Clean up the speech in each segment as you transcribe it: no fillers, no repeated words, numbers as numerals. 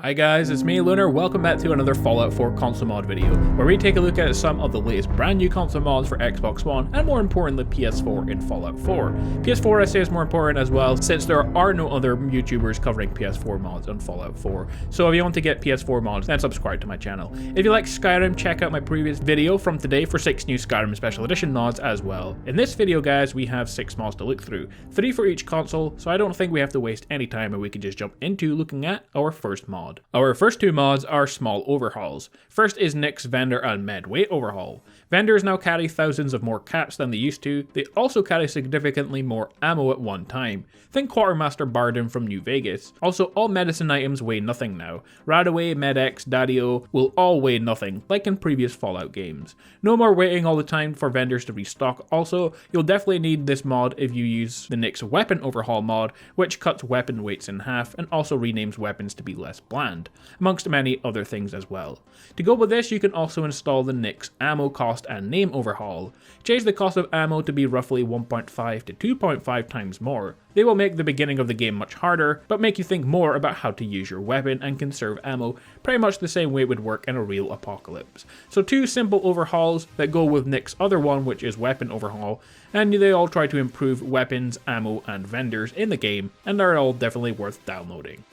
Hi guys, it's me Lunar, welcome back to another Fallout 4 console mod video, where we take a look at some of the latest brand new console mods for Xbox One, and more importantly PS4 in Fallout 4. PS4 I say is more important as well, since there are no other YouTubers covering PS4 mods on Fallout 4, so if you want to get PS4 mods, then subscribe to my channel. If you like Skyrim, check out my previous video from today for 6 new Skyrim Special Edition mods as well. In this video guys, we have 6 mods to look through, 3 for each console, so I don't think we have to waste any time and we can just jump into looking at our first mod. Our first 2 mods are small overhauls. First is Nick's Vendor and Med Weight Overhaul. Vendors now carry thousands of more caps than they used to. They also carry significantly more ammo at one time. Think Quartermaster Barden from New Vegas. Also, all medicine items weigh nothing now. Radaway, Med-X, Daddio will all weigh nothing, like in previous Fallout games. No more waiting all the time for vendors to restock. Also, you'll definitely need this mod if you use the Nick's Weapon Overhaul mod, which cuts weapon weights in half and also renames weapons to be less bland, amongst many other things as well. To go with this, you can also install the Nick's Ammo Cost and Name Overhaul. Change the cost of ammo to be roughly 1.5 to 2.5 times more. They will make the beginning of the game much harder, but make you think more about how to use your weapon and conserve ammo, pretty much the same way it would work in a real apocalypse. So 2 simple overhauls that go with Nick's other one, which is Weapon Overhaul, and they all try to improve weapons, ammo, and vendors in the game, and they're all definitely worth downloading.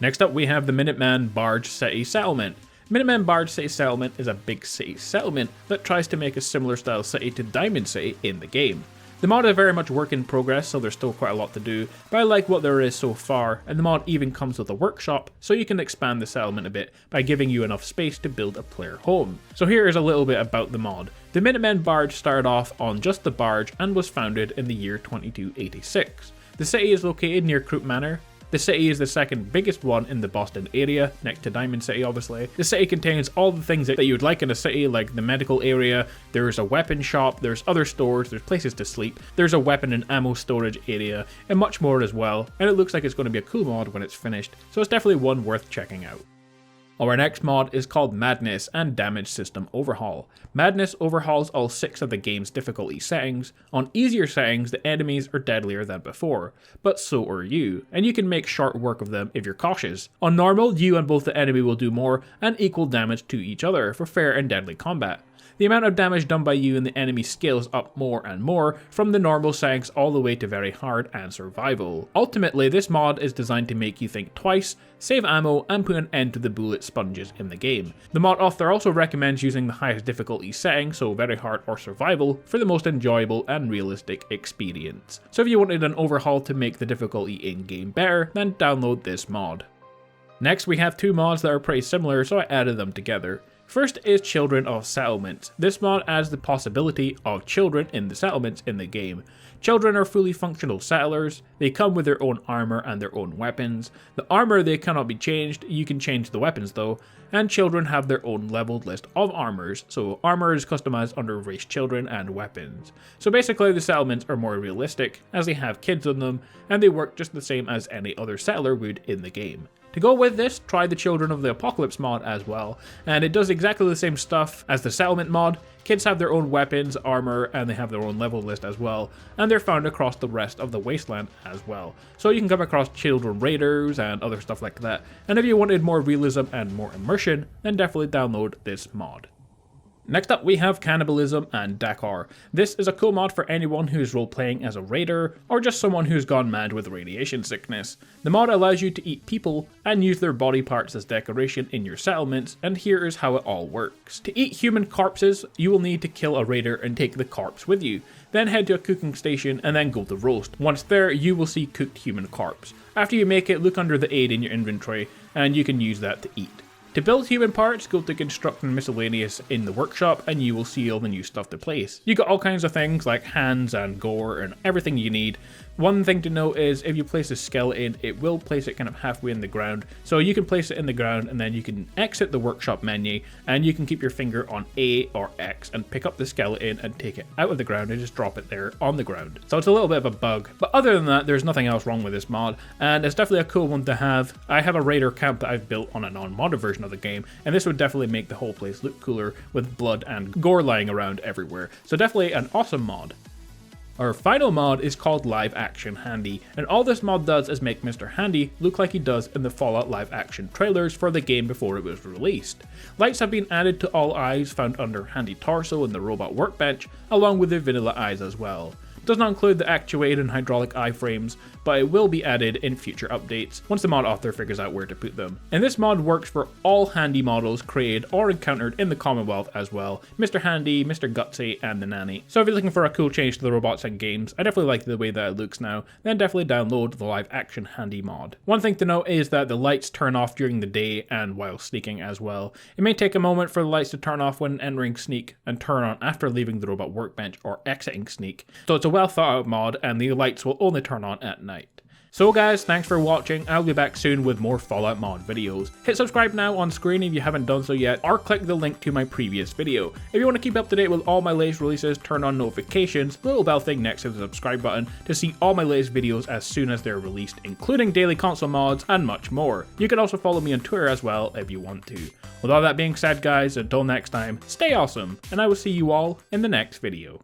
Next up we have the Minuteman Barge City Settlement. Minuteman Barge City Settlement is a big city settlement that tries to make a similar style city to Diamond City in the game. The mod is very much work in progress, so there's still quite a lot to do, but I like what there is so far, and the mod even comes with a workshop, so you can expand the settlement a bit by giving you enough space to build a player home. So here is a little bit about the mod. The Minuteman Barge started off on just the barge and was founded in the year 2286. The city is located near Croup Manor. The city is the second biggest one in the Boston area, next to Diamond City obviously. The city contains all the things that you would like in a city, like the medical area, there's a weapon shop, there's other stores, there's places to sleep, there's a weapon and ammo storage area, and much more as well, and it looks like it's going to be a cool mod when it's finished, so it's definitely one worth checking out. Our next mod is called Madness and Damage System Overhaul. Madness overhauls all 6 of the game's difficulty settings. On easier settings, the enemies are deadlier than before, but so are you, and you can make short work of them if you're cautious. On normal, you and both the enemy will do more and equal damage to each other for fair and deadly combat. The amount of damage done by you and the enemy scales up more and more, from the normal settings all the way to very hard and survival. Ultimately, this mod is designed to make you think twice, save ammo, and put an end to the bullet sponges in the game. The mod author also recommends using the highest difficulty setting, so very hard or survival, for the most enjoyable and realistic experience. So if you wanted an overhaul to make the difficulty in-game better, then download this mod. Next we have 2 mods that are pretty similar, so I added them together. First is Children of Settlements. This mod adds the possibility of children in the settlements in the game. Children are fully functional settlers. They come with their own armor and their own weapons. The armor they cannot be changed, you can change the weapons though, and children have their own leveled list of armors, so armor is customized under race children and weapons. So basically the settlements are more realistic, as they have kids in them, and they work just the same as any other settler would in the game. To go with this, try the Children of the Apocalypse mod as well, and it does exactly the same stuff as the Settlement mod. Kids have their own weapons, armor, and they have their own level list as well, and they're found across the rest of the Wasteland as well. So you can come across children raiders and other stuff like that, and if you wanted more realism and more immersion, then definitely download this mod. Next up we have Cannibalism and Dakar. This is a cool mod for anyone who is role-playing as a raider, or just someone who's gone mad with radiation sickness. The mod allows you to eat people and use their body parts as decoration in your settlements, and here is how it all works. To eat human corpses, you will need to kill a raider and take the corpse with you. Then head to a cooking station and then go to roast. Once there, you will see cooked human corpse. After you make it, look under the aid in your inventory, and you can use that to eat. To build human parts, go to Construct and Miscellaneous in the workshop and you will see all the new stuff to place. You got all kinds of things like hands and gore and everything you need. One thing to note is if you place a skeleton, it will place it kind of halfway in the ground. So you can place it in the ground and then you can exit the workshop menu and you can keep your finger on A or X and pick up the skeleton and take it out of the ground and just drop it there on the ground. So it's a little bit of a bug, but other than that, there's nothing else wrong with this mod, and it's definitely a cool one to have. I have a raider camp that I've built on a non-modded version of the game, and this would definitely make the whole place look cooler with blood and gore lying around everywhere. So definitely an awesome mod. Our final mod is called Live Action Handy, and all this mod does is make Mr. Handy look like he does in the Fallout live action trailers for the game before it was released. Lights have been added to all eyes found under Handy torso in the robot workbench, along with the vanilla eyes as well. It does not include the actuated and hydraulic iframes, but it will be added in future updates once the mod author figures out where to put them. And this mod works for all Handy models created or encountered in the Commonwealth as well, Mr. Handy, Mr. Gutsy, and the Nanny. So if you're looking for a cool change to the robots and games, I definitely like the way that it looks now, then definitely download the Live Action Handy mod. One thing to note is that the lights turn off during the day and while sneaking as well. It may take a moment for the lights to turn off when entering sneak and turn on after leaving the robot workbench or exiting sneak, so it's a well thought out mod and the lights will only turn on at night. So guys, thanks for watching. I'll be back soon with more Fallout mod videos. Hit subscribe now on screen if you haven't done so yet, or click the link to my previous video. If you want to keep up to date with all my latest releases, turn on notifications, the little bell thing next to the subscribe button to see all my latest videos as soon as they're released, including daily console mods and much more. You can also follow me on Twitter as well if you want to. With all that being said guys, until next time, stay awesome, and I will see you all in the next video.